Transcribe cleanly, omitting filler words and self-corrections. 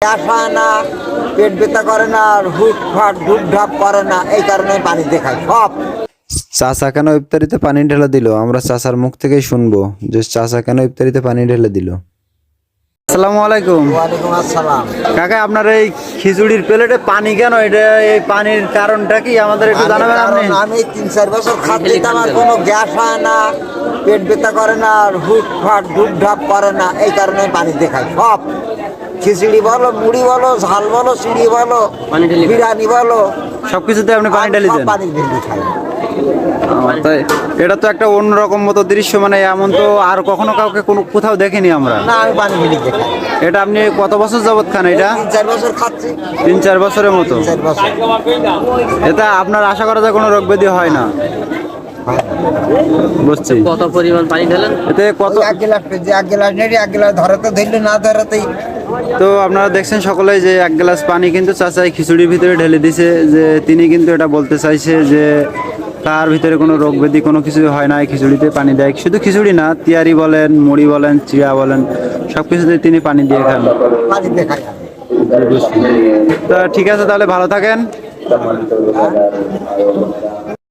Gas হয় না, পেট ব্যথা করে না, আর হুট ফাট ঢুপ ঢাপ করে না, এই কারণে পানি দেখায় সব। চাচা কেন ইফতারিতে পানি ঢেলে দিল? আমরা চাচার মুখ থেকেই শুনবো যে চাচা কেন ইফতারিতে পানি ঢেলে দিল। আসসালামু আলাইকুম। ওয়ালাইকুম আসসালাম। কাকা, আপনার এই খিচুড়ির প্লেটে পানি কেন? এটা এই পানির কারণটা কি আমাদের একটু জানাবেন আপনি? কারণ আমি 3-4 বছর খাচ্ছি, তো আমার কোনো গ্যাস হয় না, পেট ব্যথা করে না, আর হুট ফাট ঢুপ ঢাপ করে না, এই কারণে পানি দেখায় সব। খিচুড়ি বলো, মুড়ি বলো, ঝাল বলো, চিড়ি বলো, বিরিয়ানি বলো, সবকিছুতে আপনি পানি ঢেলে সব দেন? পানি ঢেলে খাই। তাই এটা তো একটা অন্যরকম মতো দৃশ্য, মানে এমন তো আর কখনো কাউকে কোনো কোথাও দেখিনি আমরা। না, আমি পানি ঢেলে খাই। এটা আপনি কত বছর যাবত খান এটা? 3-4 বছর খাচ্ছি। 3-4 বছরের মতো। 3-4 বছর। এটা আপনার আশা করা যায় কোনো রোগ ব্যাধি হয় না? বুঝছি। কত পরিমাণ পানি ঢালেন? এতে কত? ওই এক গ্লাস নেই, এক গ্লাস ধরে তো ধরলে না ধরাতেই। তো আপনারা দেখছেন সকলেই যে 1 গ্লাস পানি কিন্তু চাচাই খিচুড়ির ভিতরে ঢেলে দিছে, যে তিনি কিন্তু এটা বলতে চাইছে যে তার ভিতরে কোনো রোগ ব্যাধি কোনো কিছু হয় না এই খিচুড়িতে পানি দেয়। শুধু খিচুড়ি না, তিয়ারি বলেন, মুড়ি বলেন, চিড়া বলেন, সব কিছুতে তিনি পানি দিয়ে খান। পানি দেখায়। তা ঠিক আছে, তাহলে ভালো থাকেন।